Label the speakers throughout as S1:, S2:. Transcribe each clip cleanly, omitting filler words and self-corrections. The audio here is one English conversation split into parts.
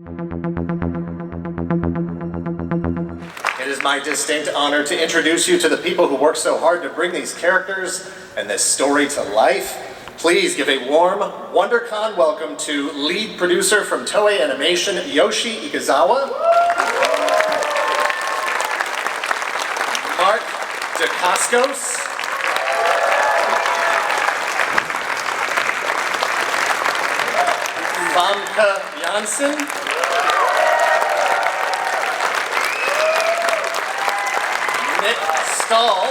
S1: It is my distinct honor to introduce you to the people who worked so hard to bring these characters and this story to life. Please give a warm WonderCon welcome to lead producer from Toei Animation, Yoshi Igazawa. Mark Dacascos. Famke Janssen. Stahl.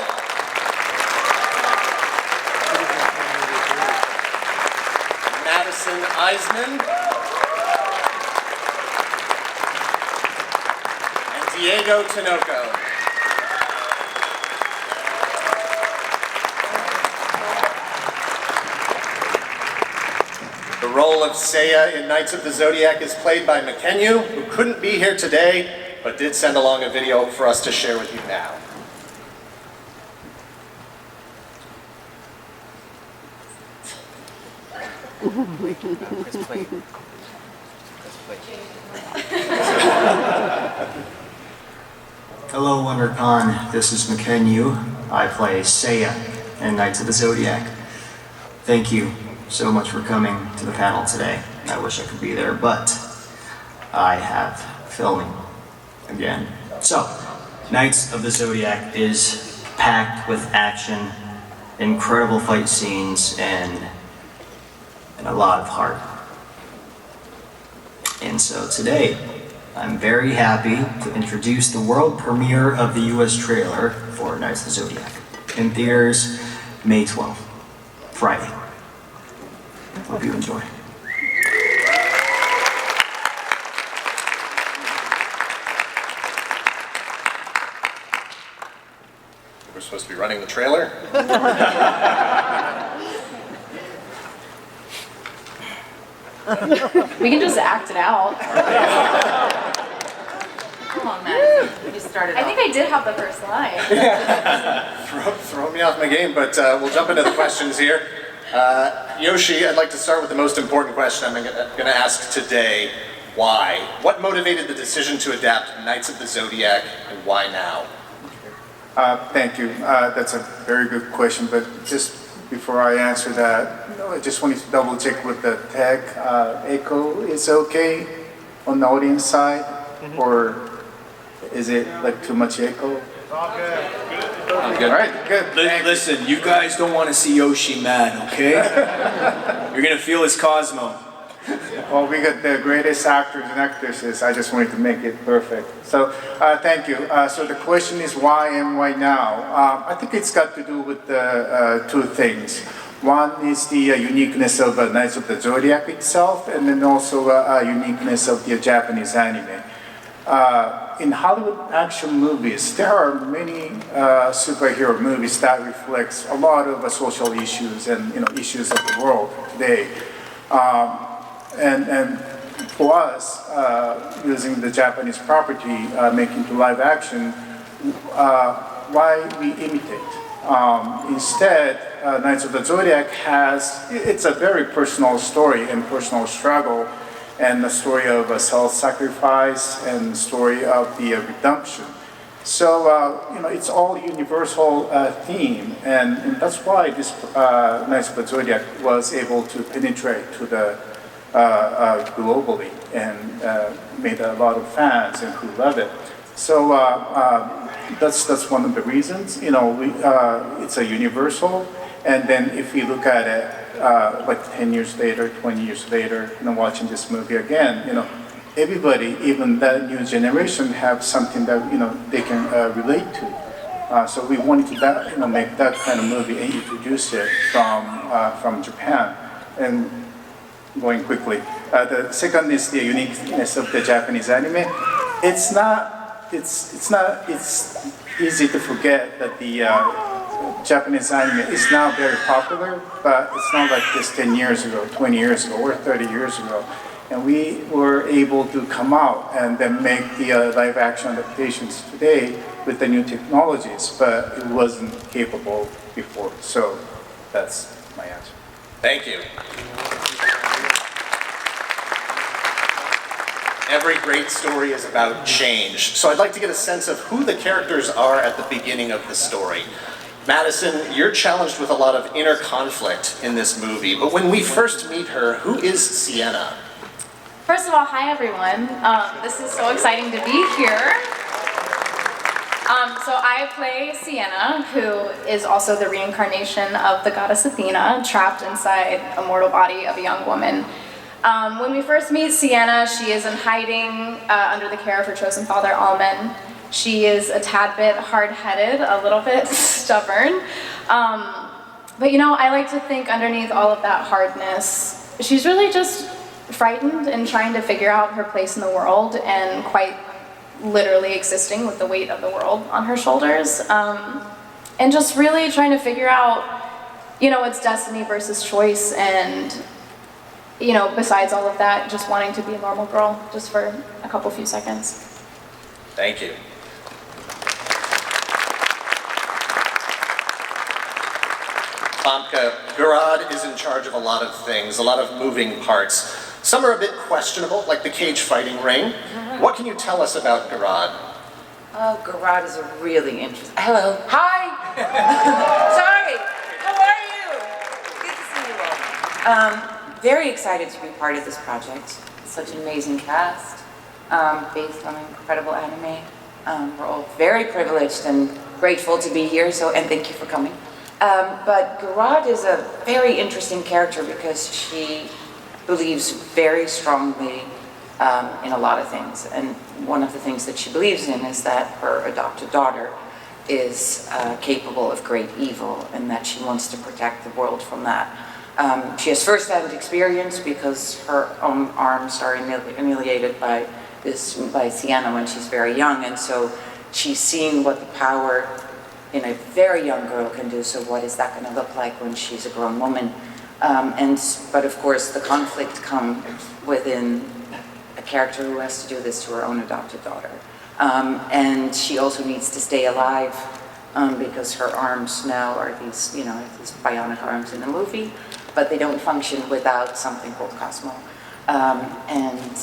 S1: Madison Iseman. And Tinoco. The role of Seiya in Knights of the Zodiac is played by Mackenyu, who couldn't be here today, but did send along a video for us to share with you now.
S2: Let's play.
S3: Hello, WonderCon. This is Mackenyu. I play Seiya in Knights of the Zodiac. Thank you so much for coming to the panel today. I wish I could be there, but I have filming again. So, Knights of the Zodiac is packed with action, incredible fight scenes, and a lot of heart. And so today, I'm very happy to introduce the world premiere of the US trailer for Knights of the Zodiac. In theaters, May 12th, Friday. Hope you enjoy.
S1: We're supposed to be running the trailer?
S4: We can just act it out.
S2: Come on, Madison. You started
S4: I think I did have the first line.
S1: Throw me off my game, but we'll jump into the questions here. Yoshi, I'd like to start with the most important question I'm going to ask today. Why? What motivated the decision to adapt Knights of the Zodiac, and why now?
S5: Thank you. That's a very good question, but just before I answer that, I just wanted to double check with the tech. Echo is okay on the audience side, or is it like too much echo?
S1: All good.
S5: All right, good.
S6: Listen, you guys don't want to see Yoshi mad, okay? You're gonna feel his Cosmo.
S5: Well, we got the greatest actors and actresses. I just wanted to make it perfect. So, thank you. So the question is why and why now? I think it's got to do with two things. One is the uniqueness of Knights of the Zodiac itself, and then also uniqueness of the Japanese anime. In Hollywood action movies, there are many superhero movies that reflects a lot of social issues and issues of the world today. And for us, using the Japanese property, making to live action, why we imitate? Instead, Knights of the Zodiac it's a very personal story and personal struggle, and the story of self-sacrifice and the story of the redemption. So, it's all universal theme, and that's why this Knights of the Zodiac was able to penetrate to the globally and made a lot of fans and who love it. So that's one of the reasons. It's a universal, and then if you look at it like 10 years later, 20 years later, watching this movie again, everybody, even the new generation, have something that they can relate to. So we wanted to make that kind of movie and introduce it from Japan. And going quickly, the second is the uniqueness of the Japanese anime. It's easy to forget that the Japanese anime is now very popular, but it's not like this 10 years ago, 20 years ago, or 30 years ago. And we were able to come out and then make the live action adaptations today with the new technologies, but it wasn't capable before. So that's my answer.
S1: Thank you. every great story is about change. So I'd like to get a sense of who the characters are at the beginning of the story. Madison, you're challenged with a lot of inner conflict in this movie, but when we first meet her, who is Sienna?
S4: First of all, hi everyone. This is so exciting to be here. So I play Sienna, who is also the reincarnation of the goddess Athena, trapped inside a mortal body of a young woman. When we first meet Sienna, she is in hiding under the care of her chosen father, Alman. She is a tad bit hard-headed, a little bit stubborn. But you know, I like to think underneath all of that hardness, she's really just frightened and trying to figure out her place in the world and quite literally existing with the weight of the world on her shoulders. And just really trying to figure out, you know, it's destiny versus choice, and you know, besides all of that, just wanting to be a normal girl just for a few seconds.
S1: Thank you. Famke, Garad is in charge of a lot of things, a lot of moving parts. Some are a bit questionable, like the cage fighting ring. What can you tell us about Garad?
S2: Oh, Garad is a really interesting. Hello. Hi. Sorry. How are you? Good to see you all. Very excited to be part of this project. Such an amazing cast, based on an incredible anime. We're all very privileged and grateful to be here. And thank you for coming. But Garad is a very interesting character because she believes very strongly in a lot of things. And one of the things that she believes in is that her adopted daughter is capable of great evil and that she wants to protect the world from that. She has first-hand experience because her own arms are emulated by Sienna when she's very young, and so she's seen what the power in a very young girl can do. So what is that going to look like when she's a grown woman? But of course, the conflict comes within a character who has to do this to her own adopted daughter, and she also needs to stay alive because her arms now are these, you know, these bionic arms in the movie, but they don't function without something called Cosmo. And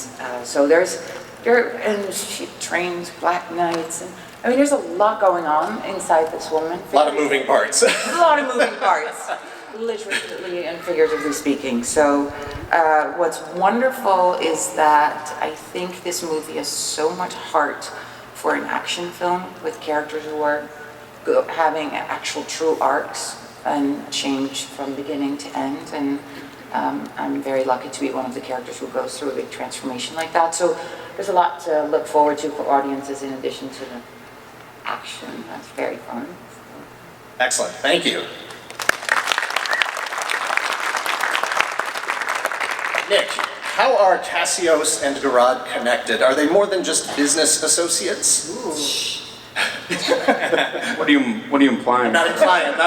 S2: she trains Black Knights, and I mean, there's a lot going on inside this woman.
S1: A lot of moving parts.
S2: A lot of moving parts, literally and figuratively speaking. So what's wonderful is that I think this movie has so much heart for an action film with characters who are having actual true arcs and change from beginning to end. And I'm very lucky to be one of the characters who goes through a big transformation like that. So there's a lot to look forward to for audiences in addition to the action. That's very fun.
S1: Excellent, thank you. Nick, how are Cassios and Garad connected? Are they more than just business associates?
S7: What are you implying?
S1: I'm not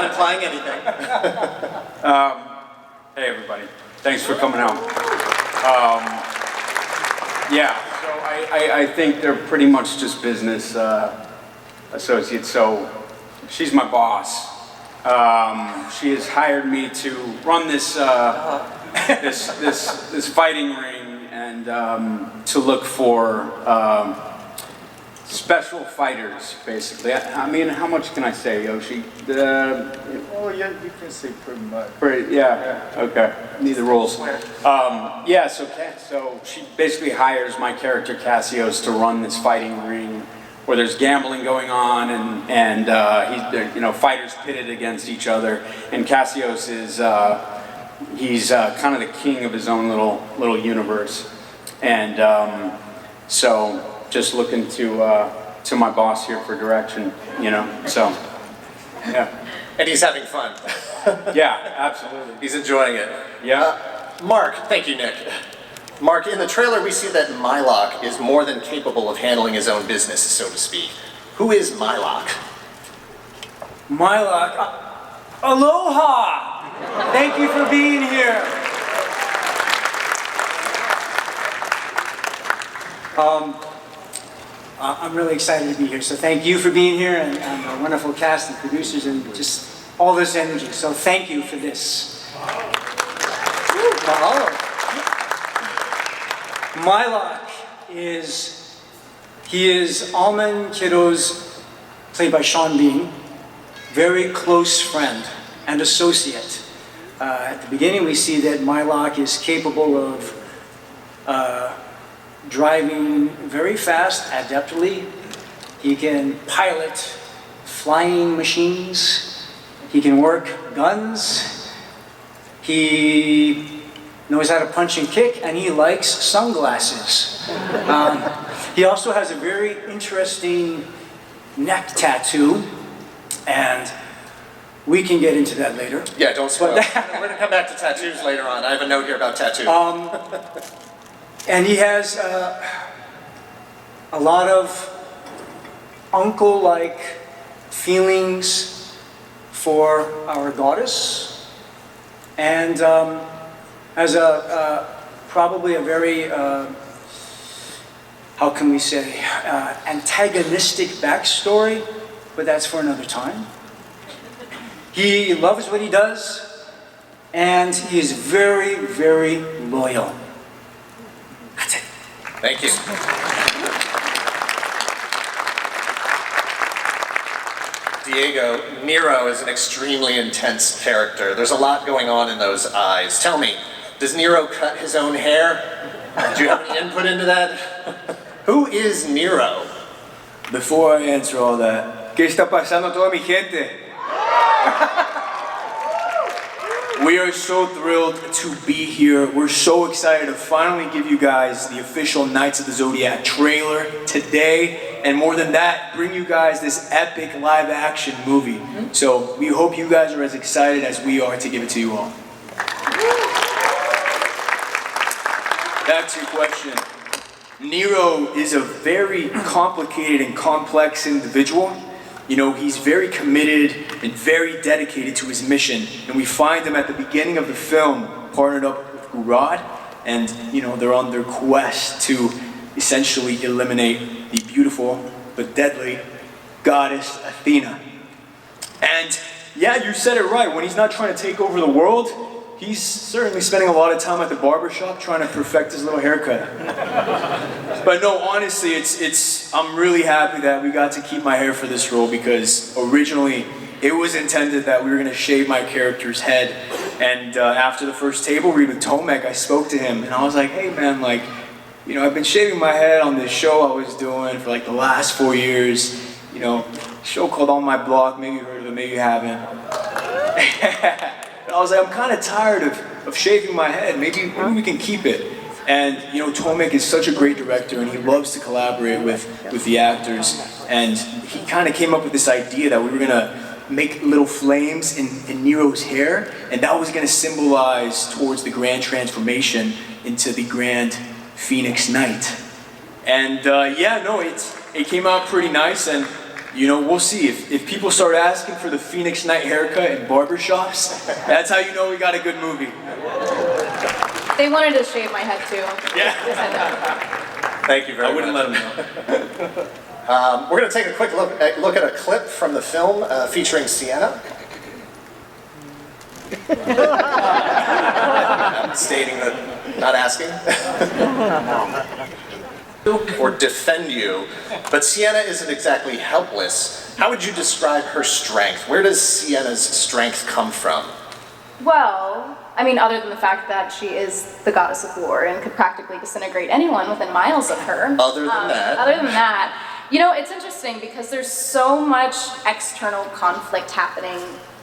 S1: implying anything.
S7: Hey everybody, thanks for coming out. Yeah, so I think they're pretty much just business associates. So she's my boss. She has hired me to run this this fighting ring and to look for special fighters, basically. I mean, how much can I say, Yoshi?
S5: Oh, yeah, you can say pretty much.
S7: Okay. Need the rules. So she basically hires my character Cassios to run this fighting ring where there's gambling going on and he's, fighters pitted against each other, and Cassios is he's kind of the king of his own little universe, and so just looking to my boss here for direction, so yeah.
S1: And he's having fun.
S7: Yeah, absolutely.
S1: He's enjoying it.
S7: Yeah.
S1: Mark, thank you, Nick. Mark, in the trailer we see that M.A.A.C is more than capable of handling his own business, so to speak. Who is M.A.A.C?
S8: M.A.A.C. Aloha! Thank you for being here. I'm really excited to be here, so thank you for being here, and our wonderful cast and producers and just all this energy, so thank you for this. M.A.A.C he is Almond Kiddo's, played by Sean Bean, very close friend and associate. At the beginning, we see that M.A.A.C is capable of driving very fast, adeptly. He can pilot flying machines. He can work guns. He knows how to punch and kick, and he likes sunglasses. He also has a very interesting neck tattoo, and we can get into that later.
S1: Yeah, don't spoil. We're going to come back to tattoos later on. I have a note here about tattoos.
S8: And he has a lot of uncle-like feelings for our goddess, and has probably a very, how can we say, antagonistic backstory, but that's for another time. He loves what he does, and he is very, very loyal. That's it.
S1: Thank you. Diego, Nero is an extremely intense character. There's a lot going on in those eyes. Tell me, does Nero cut his own hair? Do you have any input into that? Who is Nero?
S6: Before I answer all that, ¿qué está pasando toda mi gente? We are so thrilled to be here. We're so excited to finally give you guys the official Knights of the Zodiac trailer today. And more than that, bring you guys this epic live action movie. So we hope you guys are as excited as we are to give it to you all. Back to your question. Nero is a very complicated and complex individual. You know, he's very committed and very dedicated to his mission. And we find him at the beginning of the film, partnered up with Gurad. And, you know, they're on their quest to essentially eliminate the beautiful but deadly goddess Athena. And yeah, you said it right. When he's not trying to take over the world, he's certainly spending a lot of time at the barbershop trying to perfect his little haircut. But no, honestly, I'm really happy that we got to keep my hair for this role, because originally it was intended that we were going to shave my character's head. And after the first table read with Tomek, I spoke to him and I was like, hey man, like, you know, I've been shaving my head on this show I was doing for like the last 4 years. You know, a show called On My Block, maybe you heard of it, maybe you haven't. I was like, I'm kind of tired of shaving my head. Maybe we can keep it. And you know, Tomek is such a great director, and he loves to collaborate with the actors. And he kind of came up with this idea that we were gonna make little flames in Nero's hair, and that was gonna symbolize towards the grand transformation into the grand Phoenix Knight. And yeah, no, it came out pretty nice. And you know, we'll see. If people start asking for the Phoenix Knight haircut in barbershops, that's how you know we got a good movie.
S4: They wanted to shave my head too.
S6: Yeah.
S1: Thank you very much.
S6: I wouldn't let them know.
S1: We're going to take a quick look at a clip from the film featuring Sienna. I'm stating that, not asking. Or defend you, but Sienna isn't exactly helpless. How would you describe her strength? Where does Sienna's strength come from?
S4: Well, I mean, other than the fact that she is the goddess of war and could practically disintegrate anyone within miles of her.
S1: Other than that,
S4: you know, it's interesting because there's so much external conflict happening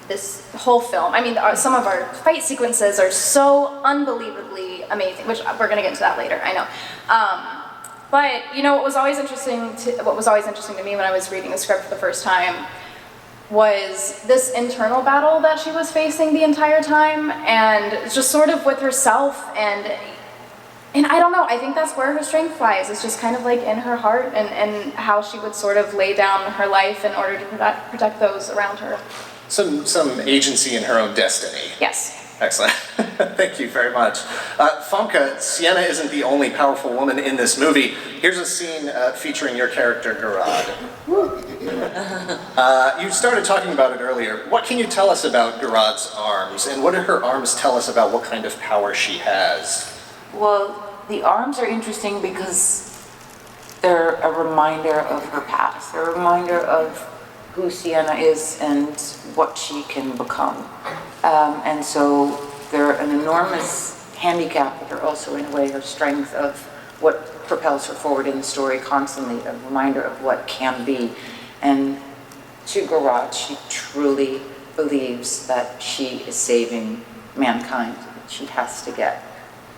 S4: this whole film. I mean, some of our fight sequences are so unbelievably amazing, which we're gonna get into that later, I know. But you know, what was always interesting to me when I was reading the script for the first time was this internal battle that she was facing the entire time, and just sort of with herself, and I don't know, I think that's where her strength lies. It's just kind of like in her heart, and how she would sort of lay down her life in order to protect those around her.
S1: Some agency in her own destiny.
S4: Yes.
S1: Excellent. Thank you very much. Famke, Sienna isn't the only powerful woman in this movie. Here's a scene featuring your character, Gurad. You started talking about it earlier. What can you tell us about Gurad's arms, and what do her arms tell us about what kind of power she has?
S2: Well, the arms are interesting because they're a reminder of her past. They're a reminder of who Sienna is and what she can become. And so they're an enormous handicap, but they're also in a way her strength of what propels her forward in the story constantly, a reminder of what can be. And to Garage, she truly believes that she is saving mankind. She has to get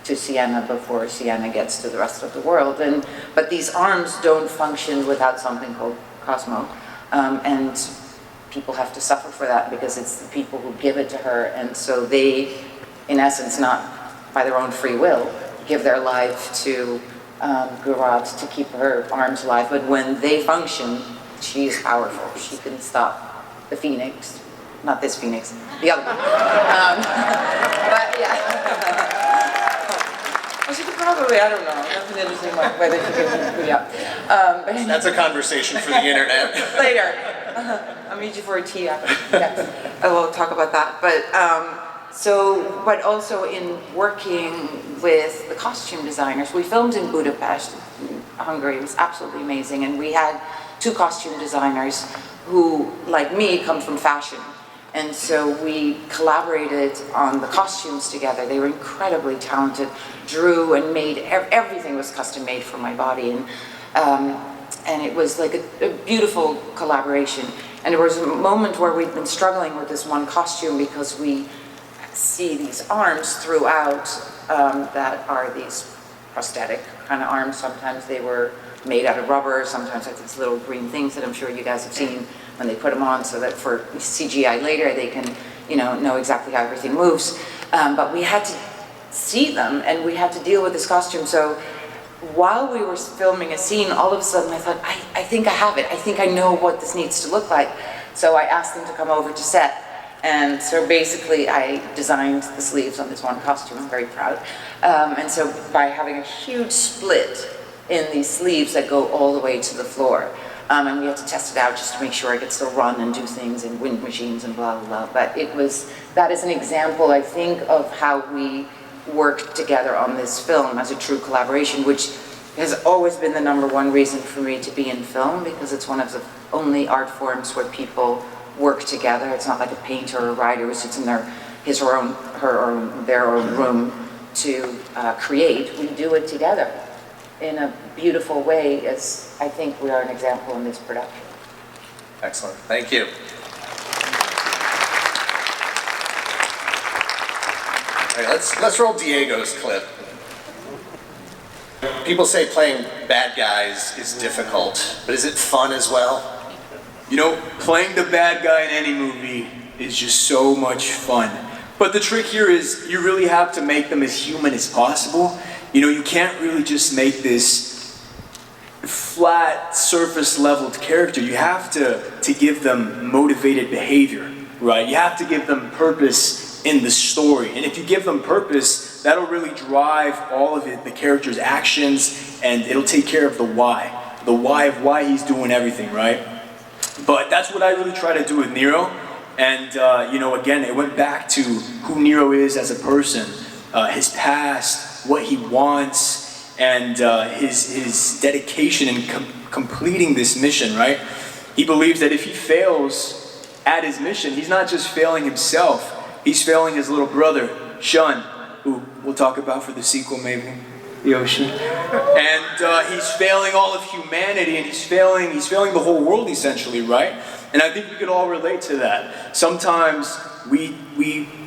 S2: to Sienna before Sienna gets to the rest of the world. But these arms don't function without something called Cosmo. And people have to suffer for that because it's the people who give it to her. And so they, in essence, not by their own free will, give their life to Garage to keep her arms alive. But when they function, she is powerful. She can stop the Phoenix. Not this Phoenix, the other one. But yeah. Well, she could probably, I don't know. That's an interesting one, whether she can, yeah. But
S1: That's a conversation for the internet.
S2: later. I'll meet you for a tea after. Yeah. I will talk about that. But but also in working with the costume designers, we filmed in Budapest, Hungary. It was absolutely amazing. And we had 2 costume designers who, like me, come from fashion. And so we collaborated on the costumes together. They were incredibly talented, drew and made, everything was custom made for my body. And it was like a beautiful collaboration. And there was a moment where we'd been struggling with this one costume because we see these arms throughout that are these prosthetic kind of arms. Sometimes they were made out of rubber, sometimes like these little green things that I'm sure you guys have seen when they put them on so that for CGI later they can, know exactly how everything moves. But we had to see them and we had to deal with this costume. So while we were filming a scene, all of a sudden I thought, I think I have it. I think I know what this needs to look like. So I asked them to come over to set. And so basically I designed the sleeves on this one costume. I'm very proud. And so by having a huge split in these sleeves that go all the way to the floor. And we had to test it out just to make sure I could still run and do things in wind machines and blah, blah, blah. But that is an example, I think, of how we worked together on this film as a true collaboration, which has always been the #1 reason for me to be in film, because it's one of the only art forms where people work together. It's not like a painter or a writer who sits in their own room to create. We do it together in a beautiful way, as I think we are an example in this production.
S1: Excellent, thank you. All right, let's roll Diego's clip. People say playing bad guys is difficult, but is it fun as well?
S6: Playing the bad guy in any movie is just so much fun. But the trick here is you really have to make them as human as possible. You can't really just make this flat, surface-leveled character. You have to give them motivated behavior, right? You have to give them purpose in the story. And if you give them purpose, that'll really drive all of it, the character's actions, and it'll take care of the why of why he's doing everything, right? But that's what I really try to do with Nero. And, again, it went back to who Nero is as a person, his past, what he wants, and his dedication in completing this mission, right? He believes that if he fails at his mission, he's not just failing himself, he's failing his little brother, Shun, who we'll talk about for the sequel maybe, Yoshi. And he's failing all of humanity, and he's failing the whole world essentially, right? And I think we could all relate to that. Sometimes we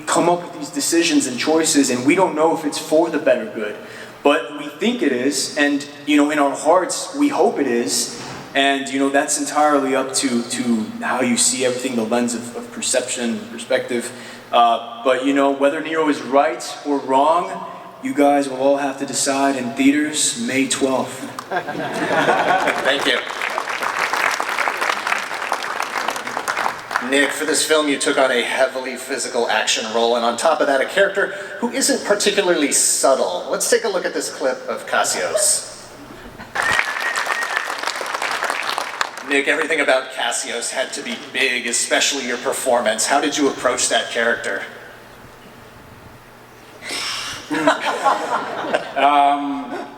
S6: come up with these decisions and choices and we don't know if it's for the better good. But we think it is, and in our hearts we hope it is, and that's entirely up to how you see everything, the lens of perception, perspective. But whether Nero is right or wrong, you guys will all have to decide in theaters May 12th.
S1: Thank you. Nick, for this film you took on a heavily physical action role, and on top of that a character who isn't particularly subtle. Let's take a look at this clip of Cassios. Nick, everything about Cassios had to be big, especially your performance. How did you approach that character?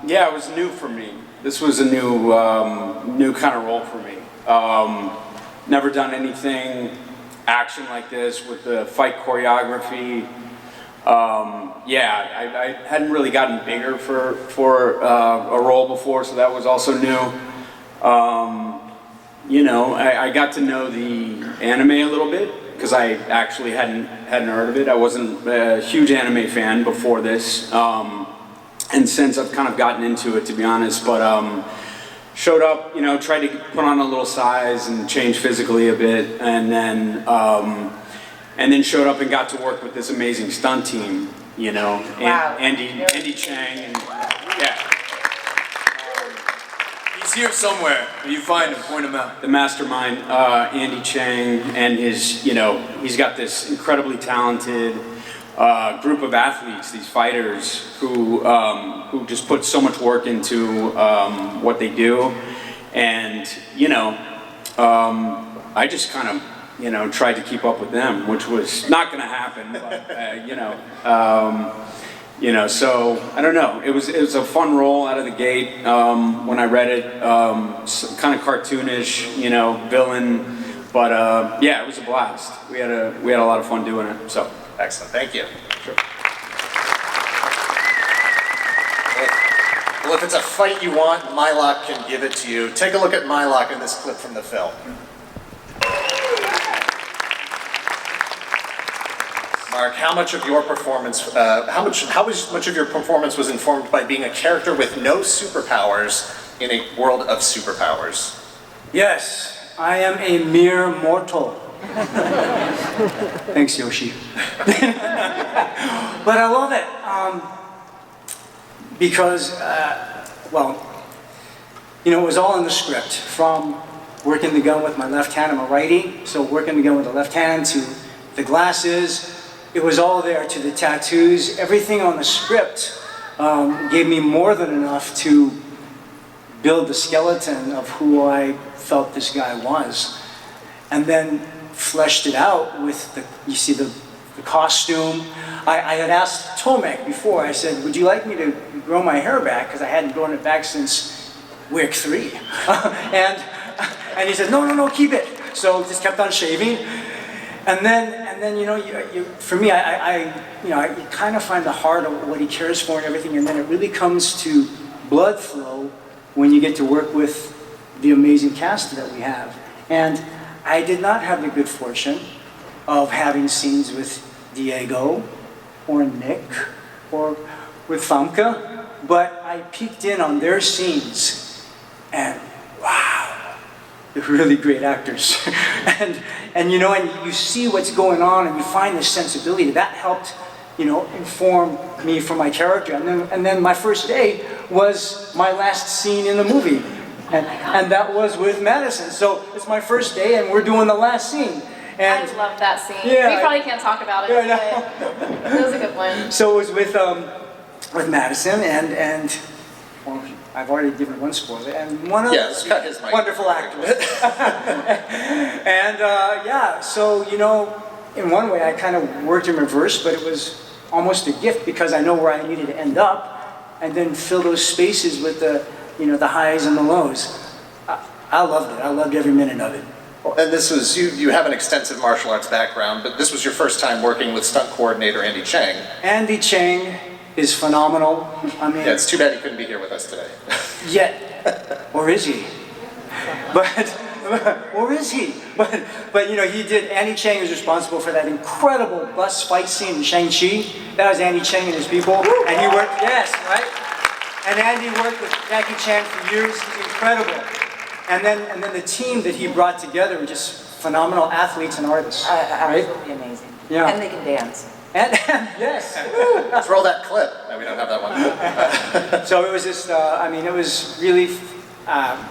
S7: Yeah, it was new for me. This was a new kind of role for me. Never done anything action like this with the fight choreography. Yeah, I hadn't really gotten bigger for a role before, so that was also new. You know, I got to know the anime a little bit because I actually hadn't heard of it. I wasn't a huge anime fan before this, and since I've kind of gotten into it, to be honest. But showed up, you know, tried to put on a little size and change physically a bit, and then showed up and got to work with this amazing stunt team. You know,
S2: Wow.
S7: Andy Chang, and yeah.
S6: He's here somewhere. You find him, point him out.
S7: The mastermind, Andy Chang, and his, you know, he's got this incredibly talented group of athletes, these fighters who just put so much work into what they do, and you know, I just kind of, you know, tried to keep up with them, which was not going to happen, but you know, so I don't know. It was a fun role out of the gate. When I read it, kind of cartoonish, you know, villain, but yeah, it was a blast. We had a lot of fun doing it. So
S1: Excellent, thank you.
S7: sure.
S1: Well, if it's a fight you want, M.A.A.C can give it to you. Take a look at M.A.A.C in this clip from the film. Mark, how much of your performance, how much of your performance was informed by being a character with no superpowers in a world of superpowers?
S8: Yes, I am a mere mortal. Thanks, Yoshi. But I love it because, well, you know, it was all in the script. From working the gun with my left hand, I'm a righty, so working the gun with the left hand to the glasses, it was all there, to the tattoos. Everything on the script gave me more than enough to build the skeleton of who I felt this guy was. And then fleshed it out with you see the costume. I had asked Tomek before, I said, would you like me to grow my hair back? Because I hadn't grown it back since week 3. and he said, no, keep it. So just kept on shaving. And then you know, for me, you kind of find the heart of what he cares for and everything, and then it really comes to blood flow when you get to work with the amazing cast that we have. And I did not have the good fortune of having scenes with Diego or Nick or with Famke, but I peeked in on their scenes, and wow, they're really great actors. and you know, and you see what's going on, and you find this sensibility that helped, you know, inform me for my character. And then my first day was my last scene in the movie, and that was with Madison. So it's my first day, and we're doing the last scene. And
S4: I love that scene.
S8: Yeah,
S4: We probably can't talk about it,
S8: yeah,
S4: but it was a good one.
S8: So it was with Madison, and well, I've already given one spoiler, and one other
S1: cut his mic.
S8: wonderful actress. And yeah, so you know, in one way I kind of worked in reverse, but it was almost a gift because I know where I needed to end up, and then fill those spaces with the, you know, the highs and the lows. I loved it. I loved every minute of it.
S1: And this was, you have an extensive martial arts background, but this was your first time working with stunt coordinator Andy Chang.
S8: Andy Chang is phenomenal. I mean,
S1: Yeah, it's too bad he couldn't be here with us today.
S8: yet, or is he? Or is he? But you know, Andy Chang was responsible for that incredible bus fight scene in Shang-Chi. That was Andy Chang and his people. And he worked, yes, right? And Andy worked with Jackie Chan for years. He's incredible. And then the team that he brought together were just phenomenal athletes and artists. Right?
S2: Absolutely amazing.
S8: Yeah.
S2: And they can dance.
S8: And yes.
S1: Let's roll that clip. No, we don't have that one.
S8: So it was just, I mean, it was really,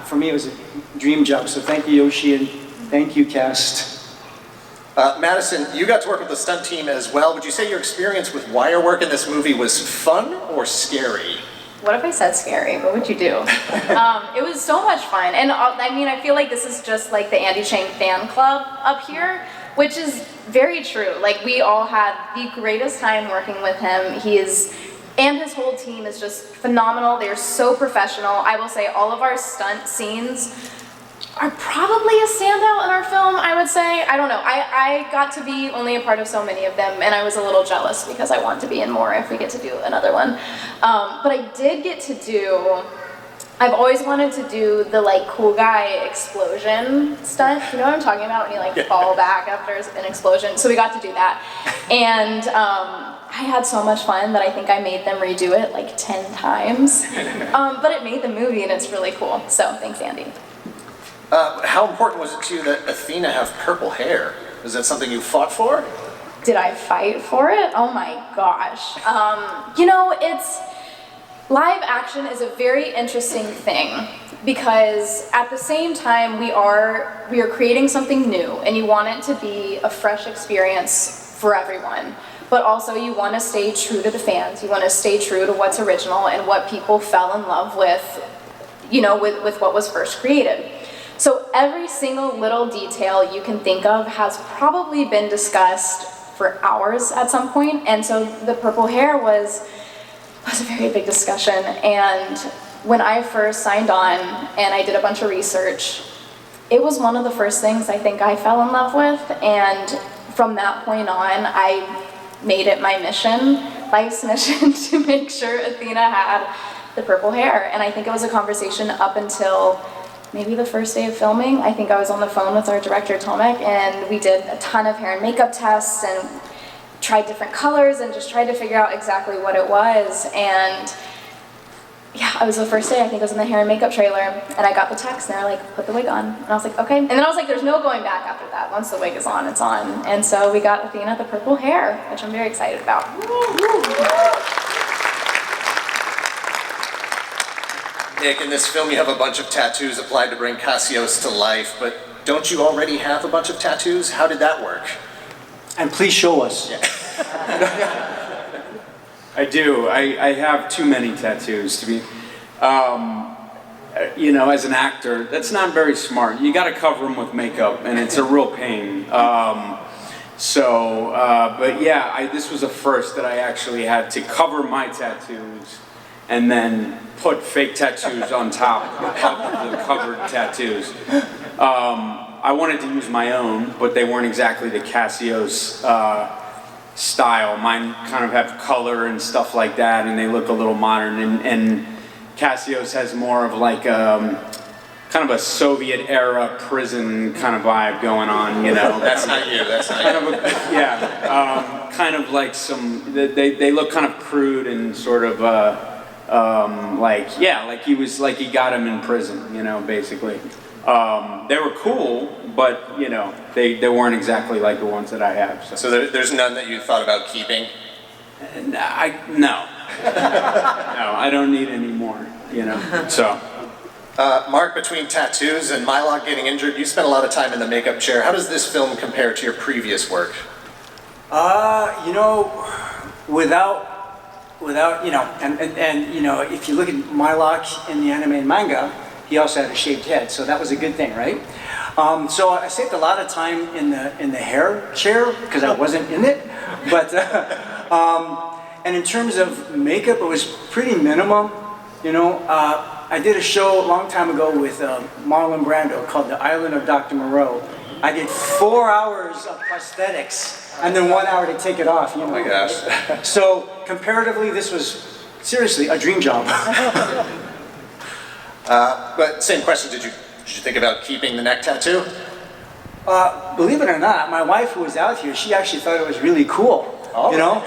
S8: for me, it was a dream job. So thank you, Yoshi, and thank you, cast.
S1: Madison, you got to work with the stunt team as well. Would you say your experience with wire work in this movie was fun or scary?
S4: What if I said scary? What would you do? It was so much fun. And I mean, I feel like this is just like the Andy Chang fan club up here, which is very true. Like, we all had the greatest time working with him. He is And his whole team is just phenomenal. They're so professional. I will say all of our stunt scenes are probably a standout in our film, I would say. I don't know. I got to be only a part of so many of them, and I was a little jealous because I want to be in more if we get to do another one. But I did get to do, I've always wanted to do the like cool guy explosion stunt. You know what I'm talking about? When you like fall back after an explosion. So we got to do that. And I had so much fun that I think I made them redo it like 10 times. But it made the movie and it's really cool. So thanks, Andy.
S1: How important was it to you that Athena have purple hair? Is that something you fought for?
S4: Did I fight for it? Oh my gosh. You know, live action is a very interesting thing because at the same time we are creating something new and you want it to be a fresh experience for everyone. But also you want to stay true to the fans. You want to stay true to what's original and what people fell in love with, you know, with what was first created. So every single little detail you can think of has probably been discussed for hours at some point. And so the purple hair was a very big discussion. And when I first signed on and I did a bunch of research, it was one of the first things I think I fell in love with. And from that point on, I made it my mission, life's mission, to make sure Athena had the purple hair. And I think it was a conversation up until maybe the first day of filming. I think I was on the phone with our director, Tomek, and we did a ton of hair and makeup tests and tried different colors and just tried to figure out exactly what it was. And yeah, it was the first day, I think it was in the hair and makeup trailer, and I got the text and they're like, put the wig on. And I was like, okay. And then I was like, there's no going back after that. Once the wig is on, it's on. And so we got Athena the purple hair, which I'm very excited about.
S1: Nick, in this film you have a bunch of tattoos applied to bring Cassios to life, but don't you already have a bunch of tattoos? How did that work?
S8: And please show us.
S1: Yeah.
S7: I do. I have too many tattoos to be, you know, as an actor, that's not very smart. You got to cover them with makeup, and it's a real pain. But yeah, this was a first that I actually had to cover my tattoos and then put fake tattoos on top of the covered tattoos. I wanted to use my own, but they weren't exactly the Cassios style. Mine kind of have color and stuff like that, and they look a little modern. And Cassios has more of like kind of a Soviet era prison kind of vibe going on, you know.
S1: That's not you. That's not you.
S7: Yeah, kind of like some. They look kind of crude and sort of like he got him in prison, you know, basically. They were cool, but you know, they weren't exactly like the ones that I have.
S1: So there's none that you thought about keeping?
S7: No, I don't need any more, you know. So,
S1: Mark, between tattoos and M.A.A.C getting injured, you spent a lot of time in the makeup chair. How does this film compare to your previous work?
S8: You know, without you know, and you know, if you look at M.A.A.C in the anime and manga, he also had a shaved head, so that was a good thing, right? So I saved a lot of time in the hair chair because I wasn't in it, but and in terms of makeup, it was pretty minimum. You know, I did a show a long time ago with Marlon Brando called The Island of Dr. Moreau. I did 4 hours of prosthetics and then 1 hour to take it off. You know?
S1: Oh my gosh!
S8: So comparatively, this was seriously a dream job.
S1: But same question, did you think about keeping the neck tattoo?
S8: Believe it or not, my wife who was out here, she actually thought it was really cool.
S1: Oh.
S8: You know?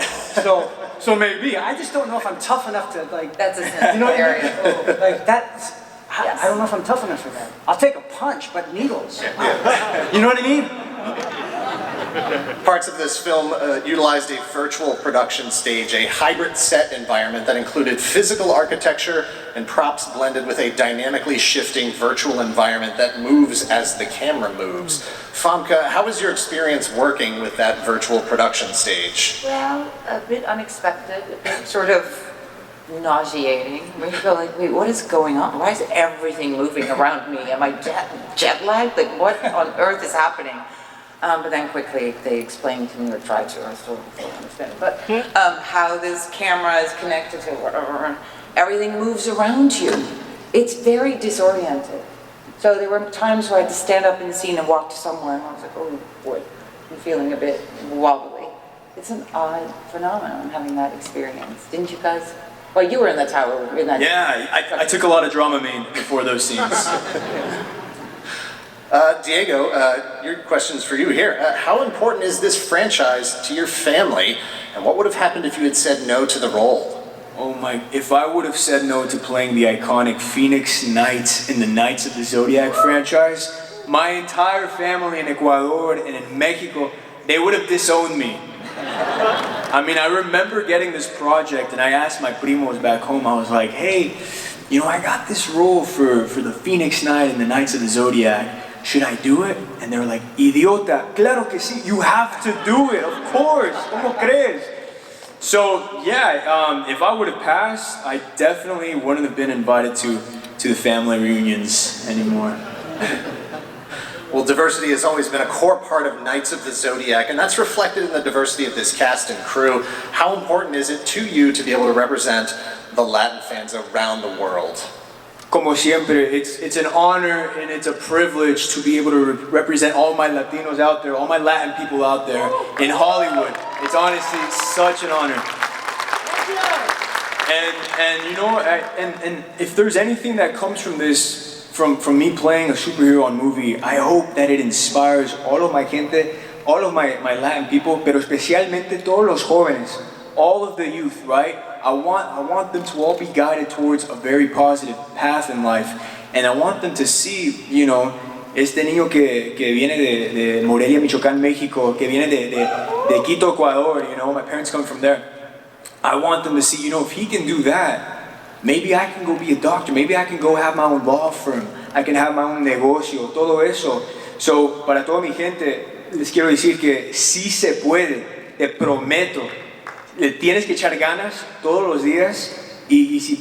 S8: So maybe. I just don't know if I'm tough enough to like...
S2: That's a sensitive
S8: you know what I mean?
S2: area.
S8: Like that's...
S2: Yes.
S8: I don't know if I'm tough enough for that. I'll take a punch, but needles. You know what I mean?
S1: Parts of this film utilized a virtual production stage, a hybrid set environment that included physical architecture and props blended with a dynamically shifting virtual environment that moves as the camera moves. Famke, how was your experience working with that virtual production stage?
S2: Well, a bit unexpected, a bit sort of nauseating. Where you feel like, wait, what is going on? Why is everything moving around me? Am I jet lagged? Like, what on earth is happening? But then quickly they explained to me, or tried to, I still don't understand it, but how this camera is connected to whatever, everything moves around you. It's very disoriented. So there were times where I had to stand up in the scene and walk to somewhere, and I was like, oh boy, I'm feeling a bit wobbly. It's an odd phenomenon having that experience. Didn't you guys? Well, you were in the tower. In that
S6: I took a lot of Dramamine before those scenes.
S1: Diego, your question's for you here. How important is this franchise to your family, and what would have happened if you had said no to the role?
S6: Oh my, if I would have said no to playing the iconic Phoenix Knights in the Knights of the Zodiac franchise, my entire family in Ecuador and in Mexico, they would have disowned me. I mean, I remember getting this project and I asked my primos back home, I was like, hey, you know, I got this role for the Phoenix Knight in the Knights of the Zodiac. Should I do it? And they were like, idiota, claro que sí, you have to do it, of course, ¿cómo crees? So yeah, if I would have passed, I definitely wouldn't have been invited to the family reunions anymore.
S1: Well, diversity has always been a core part of Knights of the Zodiac, and that's reflected in the diversity of this cast and crew. How important is it to you to be able to represent the Latin fans around the world?
S6: Como siempre, it's an honor and it's a privilege to be able to represent all my Latinos out there, all my Latin people out there in Hollywood. It's honestly such an honor. And you know, and if there's anything that comes from this, from me playing a superhero on movie, I hope that it inspires all of my gente, all of my Latin people, pero especialmente todos los jóvenes, all of the youth, right? I want them to all be guided towards a very positive path in life, and I want them to see, you know, este niño que viene de Morelia, Michoacán, México, que viene de Quito, Ecuador, you know, my parents come from there. I want them to see, you know, if he can do that, maybe I can go be a doctor, maybe I can go have my own law firm, I can have my own negocio, todo eso. So, para toda mi gente, les quiero decir que sí se puede, te prometo. Le tienes que echar ganas todos los días y si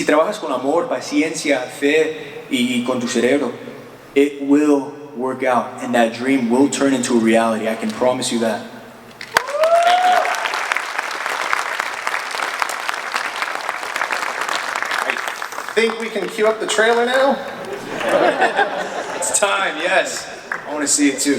S6: trabajas con amor, paciencia, fe y con tu cerebro, it will work out and that dream will turn into a reality. I can promise you that.
S1: I think we can cue up the trailer now.
S6: It's time, yes. I want to see it too.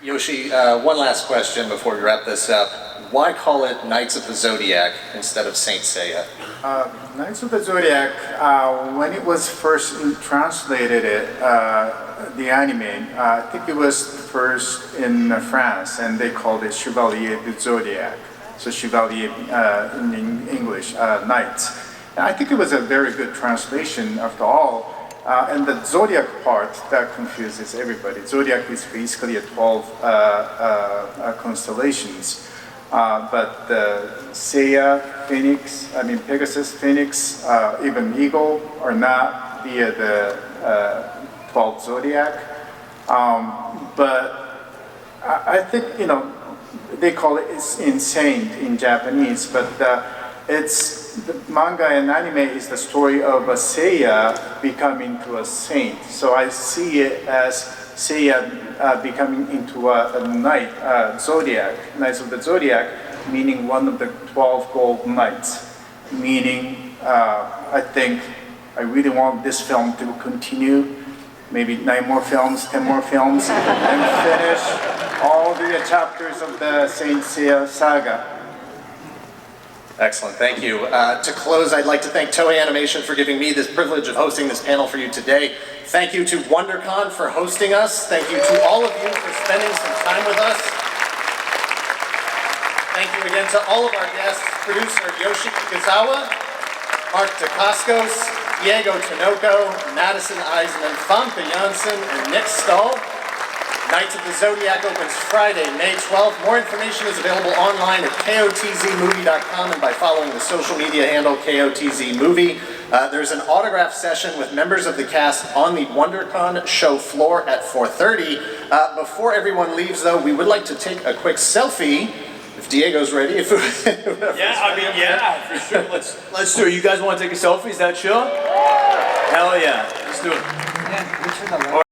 S1: Yoshi, one last question before we wrap this up. Why call it Knights of the Zodiac instead of Saint Seiya?
S5: Knights of the Zodiac, when it was first translated, the anime, I think it was first in France, and they called it Chevalier du Zodiac. So Chevalier in English, Knights. And I think it was a very good translation after all. And the Zodiac part, that confuses everybody. Zodiac is basically a 12 constellations. But Seiya, Phoenix, Pegasus, Phoenix, even Eagle are not via the 12 Zodiac. But I think, you know, they call it insane in Japanese, but the manga and anime is the story of a Seiya becoming to a saint. So I see it as Seiya becoming into a knight, Zodiac, Knights of the Zodiac, meaning one of the 12 gold knights. Meaning, I think I really want this film to continue, maybe 9 more films, 10 more films, and finish all the chapters of the Saint Seiya saga.
S1: Excellent, thank you. To close, I'd like to thank Toei Animation for giving me this privilege of hosting this panel for you today. Thank you to WonderCon for hosting us. Thank you to all of you for spending some time with us. Thank you again to all of our guests, producer Yoshi Kikuzawa, Mark Dacascos, Diego Tinoco, Madison Iseman, Famke Janssen, and Nick Stahl. Knights of the Zodiac opens Friday, May 12th. More information is available online at kotzmovie.com and by following the social media handle kotzmovie. There's an autograph session with members of the cast on the WonderCon show floor at 4:30. Before everyone leaves, though, we would like to take a quick selfie If Diego's ready, if
S6: Yeah, I mean, yeah, for sure. Let's do it. You guys want to take a selfie? Is that chill? Hell yeah. Let's do it.
S8: Yeah, we turn the light.